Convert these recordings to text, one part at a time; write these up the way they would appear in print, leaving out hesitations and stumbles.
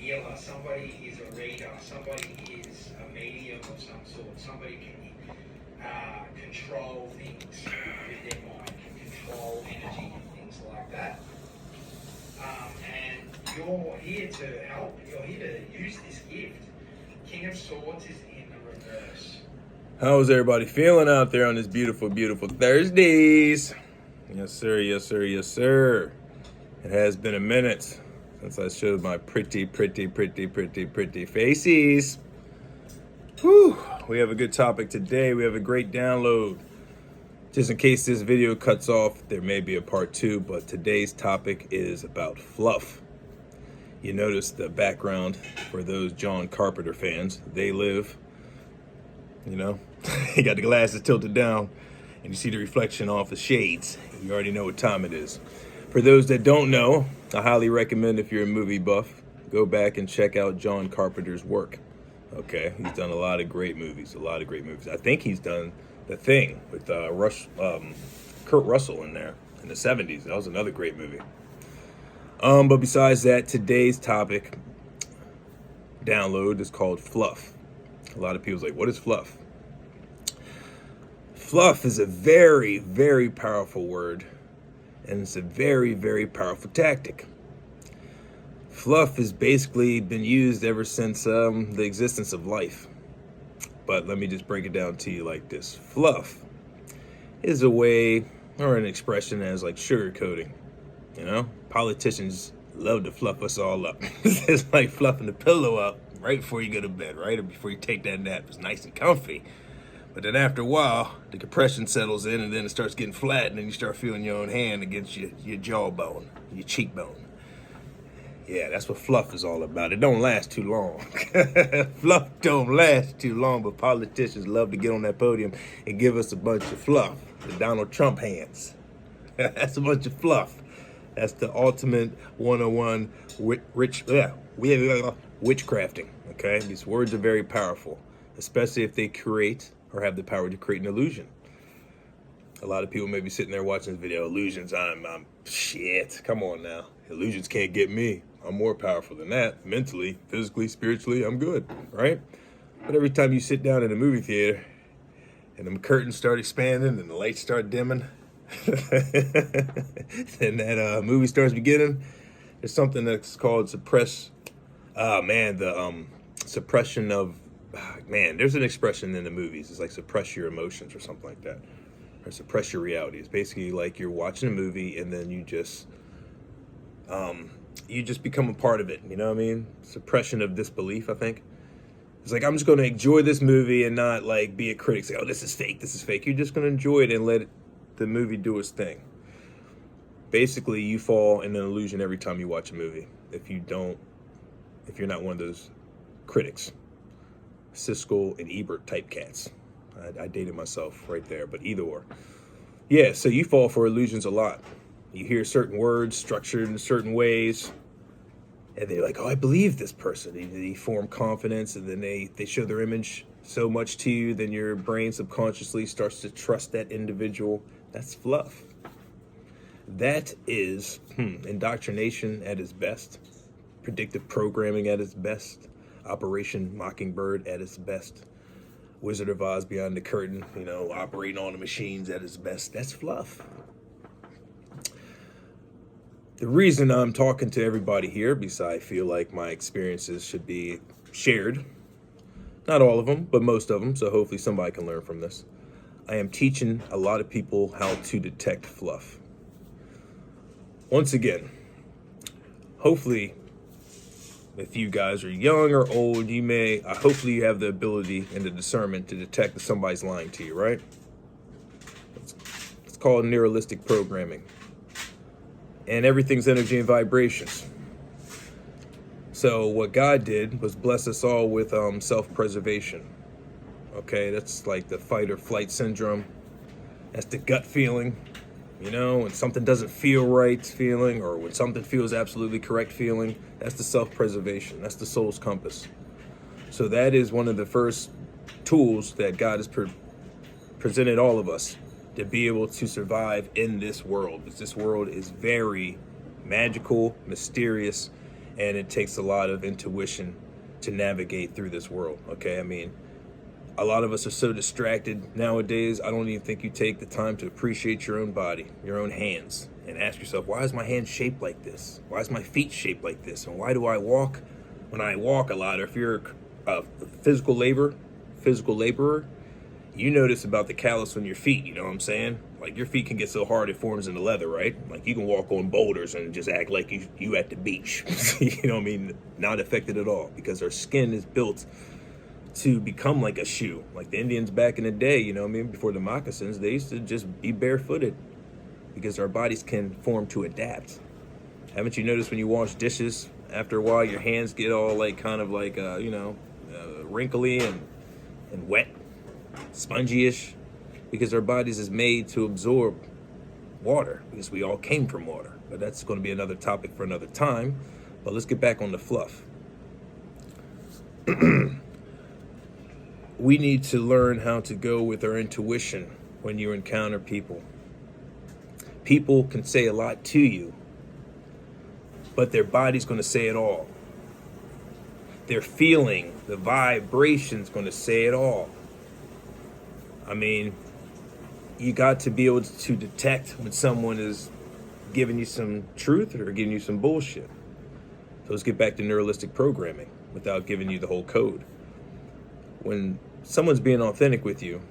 healer, somebody is a reader, somebody is a medium of some sort, somebody can control things with their mind, can control energy and things like that. And you're here to help, you're here to use this gift. King of Swords is in the reverse. How's everybody feeling out there on this beautiful, beautiful Thursdays? Yes, sir, yes, sir, yes, sir. It has been a minute since I showed my pretty faces. Whew, we have a good topic today. We have a great download. Just in case this video cuts off, there may be a part 2, but today's topic is about fluff. You notice the background for those John Carpenter fans. They live, you know, you got the glasses tilted down and you see the reflection off the shades. You already know what time it is. For those that don't know, I highly recommend, if you're a movie buff, go back and check out John Carpenter's work. Okay, he's done a lot of great movies, I think he's done The Thing with Kurt Russell in there in the 70s. That was another great movie. But besides that, today's topic, download, is called fluff. A lot of people's like, what is fluff? Fluff is a very, very powerful word, and it's a very, very powerful tactic. Fluff has basically been used ever since the existence of life. But let me just break it down to you like this. Fluff is a way or an expression as like sugarcoating. You know, politicians love to fluff us all up. It's like fluffing the pillow up right before you go to bed, right? Or before you take that nap. It's nice and comfy. But then after a while, the compression settles in and then it starts getting flat, and then you start feeling your own hand against your jawbone, your cheekbone. Yeah, that's what fluff is all about. It don't last too long. Fluff don't last too long, but politicians love to get on that podium and give us a bunch of fluff. The Donald Trump hands. That's a bunch of fluff. That's the ultimate 101 witchcrafting, okay? These words are very powerful, especially if they create or have the power to create an illusion. A lot of people may be sitting there watching this video, illusions, I'm shit, come on now. Illusions can't get me. I'm more powerful than that. Mentally, physically, spiritually, I'm good, right? But every time you sit down in a movie theater and the curtains start expanding and the lights start dimming, and that movie starts beginning, there's something that's called suppression of, there's an expression in the movies. It's like suppress your emotions or something like that. Or suppress your reality. It's basically like you're watching a movie and then you just become a part of it. You know what I mean? Suppression of disbelief, I think. It's like, I'm just going to enjoy this movie and not like be a critic. Say, oh, this is fake. You're just going to enjoy it and let the movie do its thing. Basically, you fall in an illusion every time you watch a movie. If you're not one of those critics. Siskel and Ebert type cats. I dated myself right there, but either or. Yeah, so you fall for illusions a lot. You hear certain words structured in certain ways, and they're like, oh, I believe this person. They form confidence, and then they show their image so much to you, then your brain subconsciously starts to trust that individual. That's fluff. That is indoctrination at its best, predictive programming at its best, Operation Mockingbird at its best, Wizard of Oz Beyond the Curtain, operating on the machines at its best. That's fluff. The reason I'm talking to everybody here, because I feel like my experiences should be shared, not all of them, but most of them, so hopefully somebody can learn from this. I am teaching a lot of people how to detect fluff. Once again, hopefully, if you guys are young or old, hopefully you have the ability and the discernment to detect if somebody's lying to you, right? It's called neuralistic programming. And everything's energy and vibrations. So what God did was bless us all with self-preservation. Okay, that's like the fight or flight syndrome. That's the gut feeling. When something doesn't feel right feeling, or when something feels absolutely correct feeling, that's the self-preservation. That's the soul's compass. So that is one of the first tools that God has presented all of us to be able to survive in this world. Because this world is very magical, mysterious, and it takes a lot of intuition to navigate through this world. Okay, I mean, a lot of us are so distracted nowadays. I don't even think you take the time to appreciate your own body, your own hands, and ask yourself, why is my hand shaped like this? Why is my feet shaped like this? And why do I walk when I walk a lot? Or if you're a physical laborer, you notice about the callus on your feet, you know what I'm saying? Like, your feet can get so hard it forms into leather, right? Like, you can walk on boulders and just act like you at the beach. You know what I mean? Not affected at all, because our skin is built to become like a shoe. Like the Indians back in the day, you know what I mean? Before the moccasins, they used to just be barefooted because our bodies can form to adapt. Haven't you noticed when you wash dishes, after a while your hands get all like kind of like, wrinkly and wet, spongy-ish? Because our bodies is made to absorb water, because we all came from water. But that's going to be another topic for another time. But let's get back on the fluff. We need to learn how to go with our intuition when you encounter people. People can say a lot to you, but their body's going to say it all. Their feeling, the vibration's going to say it all. I mean, you got to be able to detect when someone is giving you some truth or giving you some bullshit. So let's get back to neuralistic programming without giving you the whole code. When someone's being authentic with you,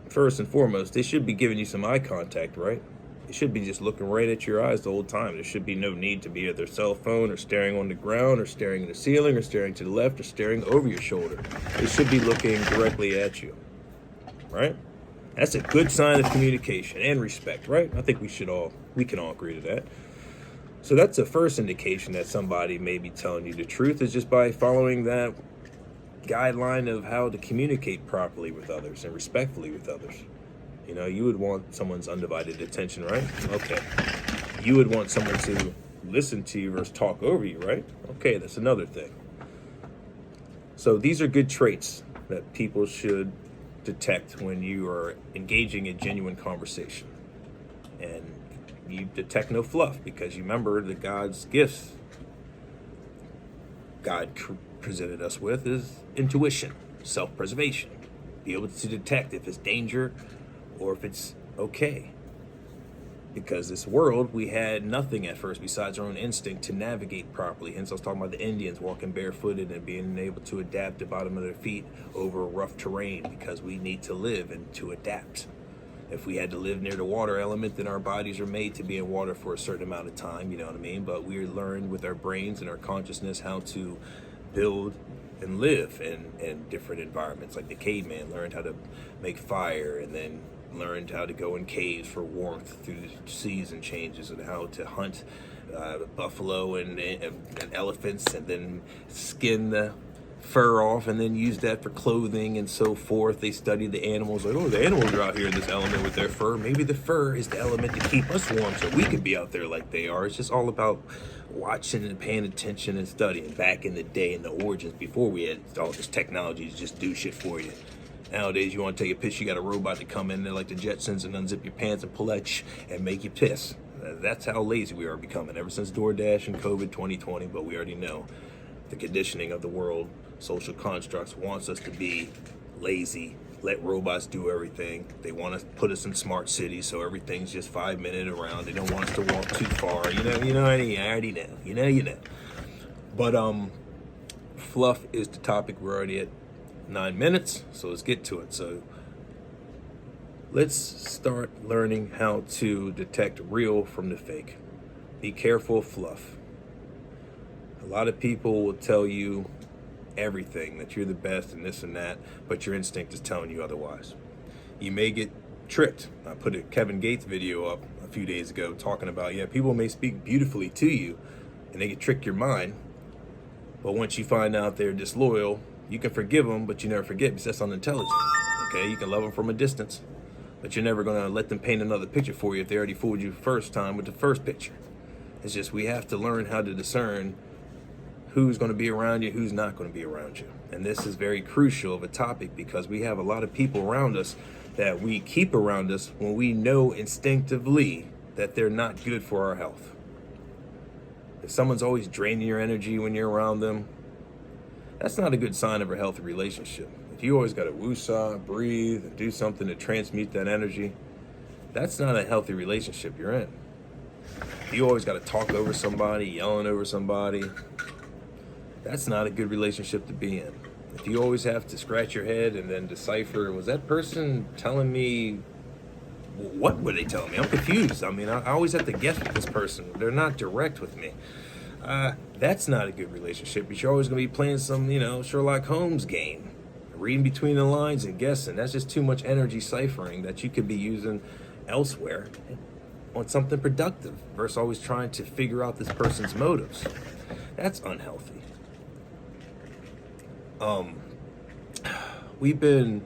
first and foremost, they should be giving you some eye contact, right? They should be just looking right at your eyes the whole time. There should be no need to be at their cell phone or staring on the ground or staring at the ceiling or staring to the left or staring over your shoulder. They should be looking directly at you, right? That's a good sign of communication and respect, right? I think we can all agree to that. So that's the first indication that somebody may be telling you the truth, is just by following that guideline of how to communicate properly with others and respectfully with others. You know, you would want someone's undivided attention, right? Okay. You would want someone to listen to you versus talk over you, right? Okay, that's another thing. So these are good traits that people should detect when you are engaging in genuine conversation. And you detect no fluff, because you remember that God's gifts God presented us with is intuition, self-preservation. Be able to detect if it's danger or if it's okay. Because this world, we had nothing at first besides our own instinct to navigate properly. Hence, I was talking about the Indians walking barefooted and being able to adapt the bottom of their feet over rough terrain, because we need to live and to adapt. If we had to live near the water element, then our bodies are made to be in water for a certain amount of time, you know what I mean? But we learned with our brains and our consciousness how to build and live in different environments. Like the caveman learned how to make fire, and then learned how to go in caves for warmth through the season changes, and how to hunt buffalo and elephants, and then skin the fur off and then use that for clothing and so forth. They study the animals, like, oh, the animals are out here in this element with their fur. Maybe the fur is the element to keep us warm so we could be out there like they are. It's just all about watching and paying attention and studying. Back in the day, in the origins, before we had all this technology to just do shit for you. Nowadays, you want to take a piss, you got a robot to come in there like the Jetsons and unzip your pants and pull that and make you piss. That's how lazy we are becoming ever since DoorDash and COVID 2020. But we already know the conditioning of the world, social constructs, wants us to be lazy, let robots do everything. They want to put us in smart cities, so everything's just 5 minutes around. They don't want us to walk too far. I already know. You know. But fluff is the topic. We're already at 9 minutes, so let's get to it. So let's start learning how to detect real from the fake. Be careful of fluff. A lot of people will tell you everything, that you're the best and this and that, but your instinct is telling you otherwise. You may get tricked. I put a Kevin Gates video up a few days ago talking about, people may speak beautifully to you and they can trick your mind, but once you find out they're disloyal, you can forgive them, but you never forget, because that's unintelligent. Okay, you can love them from a distance, but you're never going to let them paint another picture for you if they already fooled you first time with the first picture. It's just we have to learn how to discern who's going to be around you, who's not going to be around you. And this is very crucial of a topic, because we have a lot of people around us that we keep around us when we know instinctively that they're not good for our health. If someone's always draining your energy when you're around them, that's not a good sign of a healthy relationship. If you always got to woosah, breathe, and do something to transmute that energy, that's not a healthy relationship you're in. If you always got to talk over somebody, yelling over somebody, that's not a good relationship to be in. If you always have to scratch your head and then decipher, was that person telling me, what were they telling me? I'm confused. I mean, I always have to guess with this person. They're not direct with me. That's not a good relationship. But you're always going to be playing some, Sherlock Holmes game, reading between the lines and guessing. That's just too much energy ciphering that you could be using elsewhere on something productive versus always trying to figure out this person's motives. That's unhealthy. We've been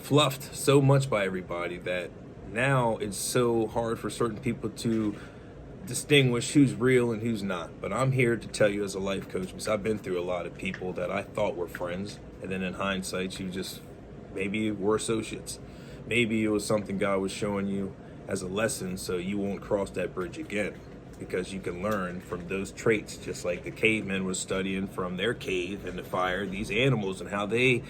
fluffed so much by everybody that now it's so hard for certain people to distinguish who's real and who's not. But I'm here to tell you as a life coach, because I've been through a lot of people that I thought were friends, and then in hindsight you just maybe were associates. Maybe it was something God was showing you as a lesson so you won't cross that bridge again, because you can learn from those traits, just like the cavemen was studying from their cave and the fire, these animals and how they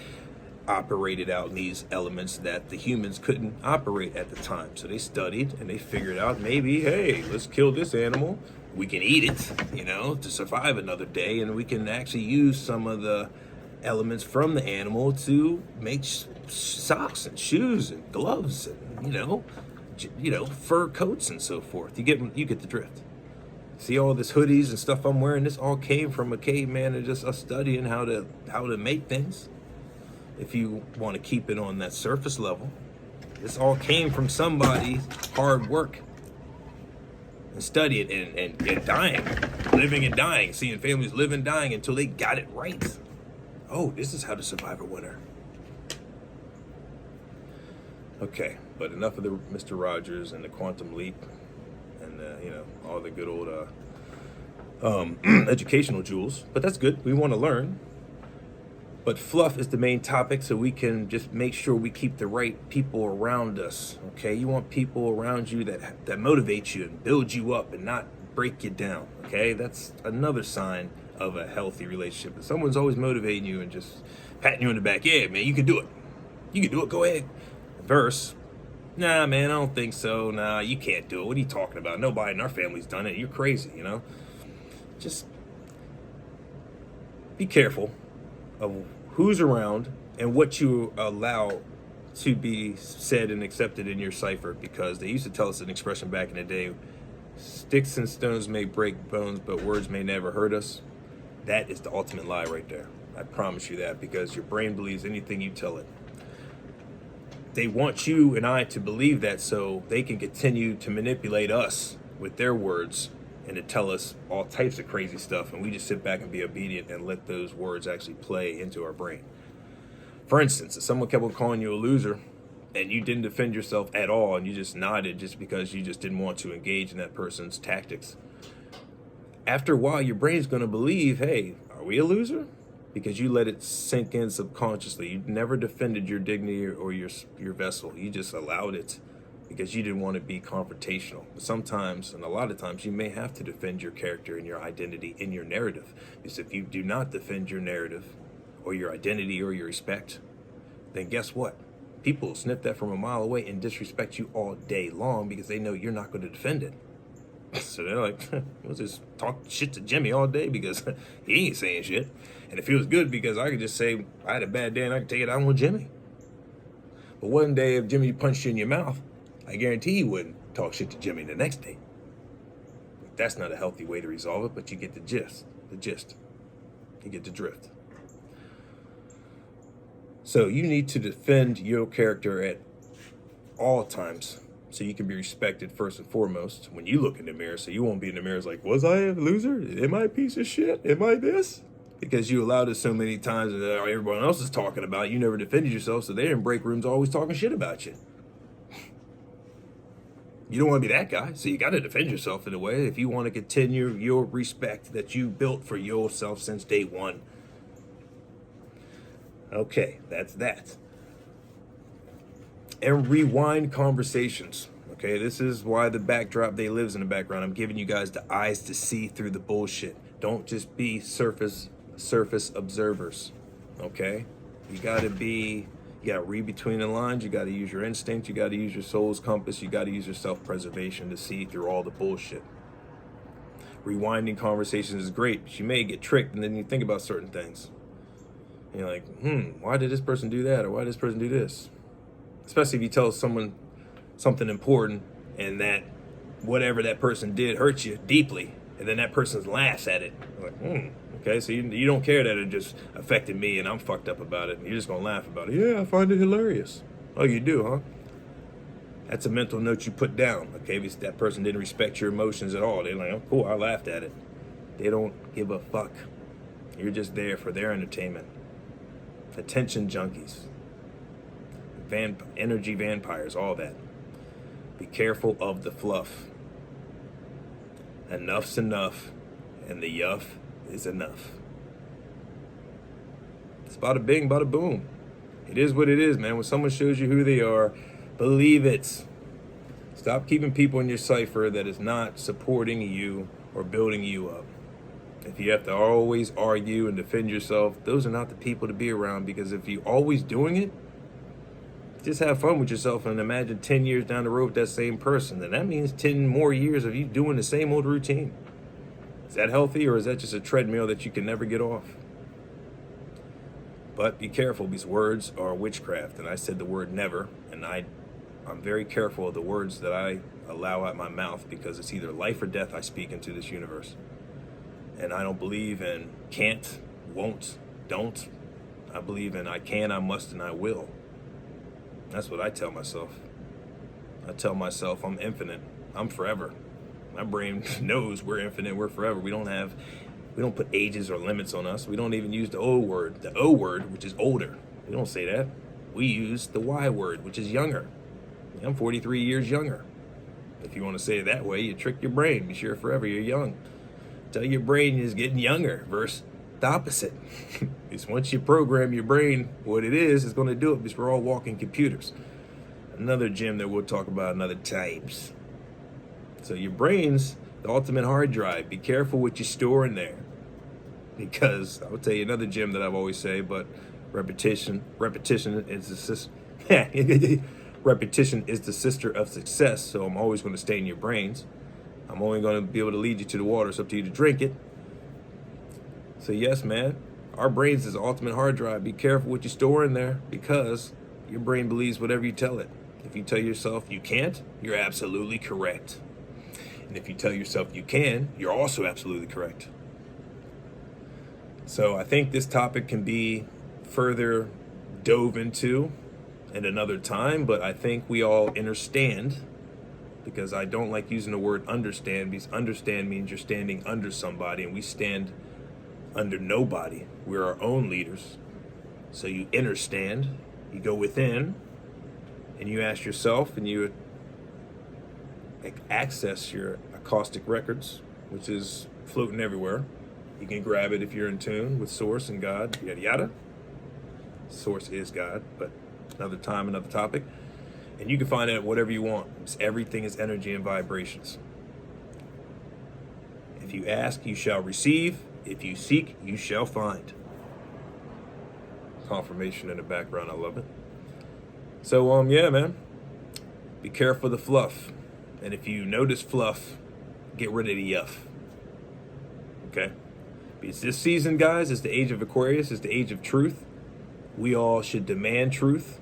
operated out in these elements that the humans couldn't operate at the time. So they studied and they figured out, maybe, hey, let's kill this animal, we can eat it, to survive another day, and we can actually use some of the elements from the animal to make socks and shoes and gloves and fur coats and so forth. You get the drift. See all this hoodies and stuff I'm wearing, this all came from a caveman and just us studying how to make things. If you want to keep it on that surface level, this all came from somebody's hard work and studying and dying, living and dying, seeing families live and dying until they got it right. Oh, this is how to survive a winter. Okay, but enough of the Mr. Rogers and the quantum leap and all the good old educational jewels. But that's good. We want to learn. But fluff is the main topic, so we can just make sure we keep the right people around us. Okay, you want people around you that motivate you and build you up and not break you down. Okay, that's another sign of a healthy relationship. If someone's always motivating you and just patting you on the back, yeah, man, you can do it. You can do it. Go ahead. Verse, nah, man, I don't think so. Nah, you can't do it. What are you talking about? Nobody in our family's done it. You're crazy, Just be careful of who's around and what you allow to be said and accepted in your cipher, because they used to tell us an expression back in the day, sticks and stones may break bones, but words may never hurt us. That is the ultimate lie right there. I promise you that, because your brain believes anything you tell it. They want you and I to believe that so they can continue to manipulate us with their words and to tell us all types of crazy stuff, and we just sit back and be obedient and let those words actually play into our brain. For instance, if someone kept on calling you a loser and you didn't defend yourself at all and you just nodded just because you just didn't want to engage in that person's tactics, after a while your brain's going to believe, hey, are we a loser? Because you let it sink in subconsciously. You never defended your dignity or your vessel. You just allowed it because you didn't want to be confrontational. But sometimes, and a lot of times, you may have to defend your character and your identity in your narrative. Because if you do not defend your narrative or your identity or your respect, then guess what? People will sniff that from a mile away and disrespect you all day long because they know you're not going to defend it. So they're like, we'll just talk shit to Jimmy all day because he ain't saying shit. And it feels good because I could just say I had a bad day and I can take it out on Jimmy. But one day if Jimmy punched you in your mouth, I guarantee you wouldn't talk shit to Jimmy the next day. That's not a healthy way to resolve it, but you get the gist. You get the drift. So you need to defend your character at all times so you can be respected first and foremost when you look in the mirror, so you won't be in the mirror like, was I a loser? Am I a piece of shit? Am I this? Because you allowed it so many times that everyone else is talking about. You never defended yourself, so they're in break rooms always talking shit about you. You don't want to be that guy, so you got to defend yourself in a way if you want to continue your respect that you built for yourself since day one. Okay, that's that. And rewind conversations, Okay, this is why the backdrop day lives in the background. I'm giving you guys the eyes to see through the bullshit. Don't just be surface observers. Okay? You gotta read between the lines, you gotta use your instinct, you gotta use your soul's compass, you gotta use your self-preservation to see through all the bullshit. Rewinding conversations is great, but you may get tricked and then you think about certain things. And you're like, why did this person do that? Or why did this person do this? Especially if you tell someone something important and that whatever that person did hurt you deeply, and then that person laughs at it. You're like, okay, so you don't care that it just affected me and I'm fucked up about it. You're just gonna laugh about it. Yeah, I find it hilarious. Oh, you do, huh? That's a mental note you put down, okay? Because that person didn't respect your emotions at all. They're like, oh, cool, I laughed at it. They don't give a fuck. You're just there for their entertainment. Attention junkies. Energy vampires, all that. Be careful of the fluff. Enough's enough, and the yuff is enough. It's bada bing, bada boom. It is what it is, man. When someone shows you who they are, believe it. Stop keeping people in your cipher that is not supporting you or building you up. If you have to always argue and defend yourself, those are not the people to be around, because if you're always doing it, just have fun with yourself and imagine 10 years down the road with that same person. And that means 10 more years of you doing the same old routine. Is that healthy, or is that just a treadmill that you can never get off? But be careful, because words are witchcraft. And I said the word never, and I'm very careful of the words that I allow out my mouth, because it's either life or death I speak into this universe. And I don't believe in can't, won't, don't. I believe in I can, I must, and I will. That's what I tell myself. I tell myself I'm infinite. I'm forever. My brain knows we're infinite, we're forever. We don't put ages or limits on us. We don't even use the O word. The O word, which is older. We don't say that. We use the Y word, which is younger. I'm 43 years younger. If you want to say it that way, you trick your brain. Be sure forever you're young. Tell your brain is getting younger versus the opposite. Because once you program your brain what it is going to do it, because we're all walking computers. Another gem that we'll talk about another times. So your brain's the ultimate hard drive. Be careful what you store in there. Because I will tell you another gem that I've always say, but repetition is repetition is the sister of success. So I'm always going to stay in your brains. I'm only going to be able to lead you to the water. It's up to you to drink it. So yes, man, our brains is the ultimate hard drive. Be careful what you store in there, because your brain believes whatever you tell it. If you tell yourself you can't, you're absolutely correct. And if you tell yourself you can, you're also absolutely correct. So I think this topic can be further dove into at another time, but I think we all understand, because I don't like using the word understand, because understand means you're standing under somebody, and we stand under nobody. We're our own leaders. So you understand, you go within, and you ask yourself, and you access your acoustic records, which is floating everywhere. You can grab it if you're in tune with Source and God, yada yada. Source is God, but another time, another topic. And you can find out whatever you want. Everything is energy and vibrations. If you ask, you shall receive. If you seek, you shall find. Confirmation in the background, I love it. So, yeah, man. Be careful of the fluff. And if you notice fluff, get rid of the yuff. Okay? Because this season, guys, is the age of Aquarius, is the age of truth. We all should demand truth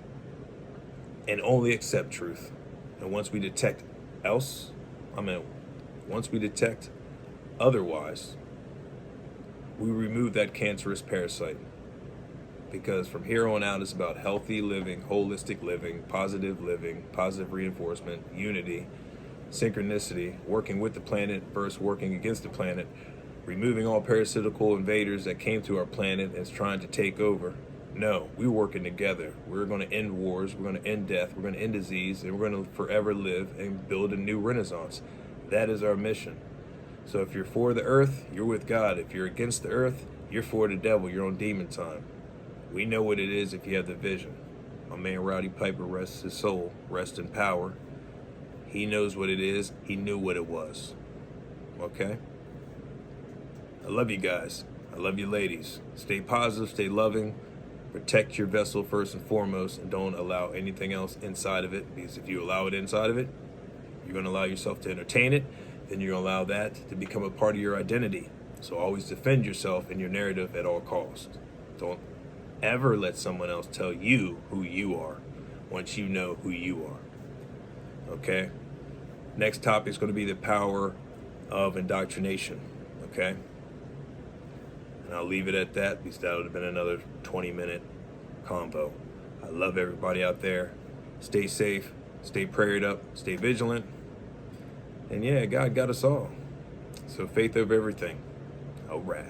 and only accept truth. And once we detect otherwise, we remove that cancerous parasite. Because from here on out, it's about healthy living, holistic living, positive reinforcement, unity, synchronicity, working with the planet versus working against the planet, removing all parasitical invaders that came to our planet and is trying to take over. No, we're working together. We're going to end wars, we're going to end death, we're going to end disease, and we're going to forever live and build a new renaissance. That is our mission. So if you're for the earth, you're with God. If you're against the earth, you're for the devil. You're on demon time. We know what it is if you have the vision. My man Rowdy Piper, rests his soul, rest in power. He knows what it is. He knew what it was. Okay? I love you guys. I love you ladies. Stay positive, stay loving. Protect your vessel first and foremost, and don't allow anything else inside of it, because if you allow it inside of it, you're going to allow yourself to entertain it, then you're going to allow that to become a part of your identity. So always defend yourself and your narrative at all costs. Don't ever let someone else tell you who you are once you know who you are. Okay? Next topic is going to be the power of indoctrination. Okay? And I'll leave it at that, because that would have been another 20-minute convo. I love everybody out there. Stay safe, stay prayed up, stay vigilant. And yeah, God got us all. So faith over everything. All right.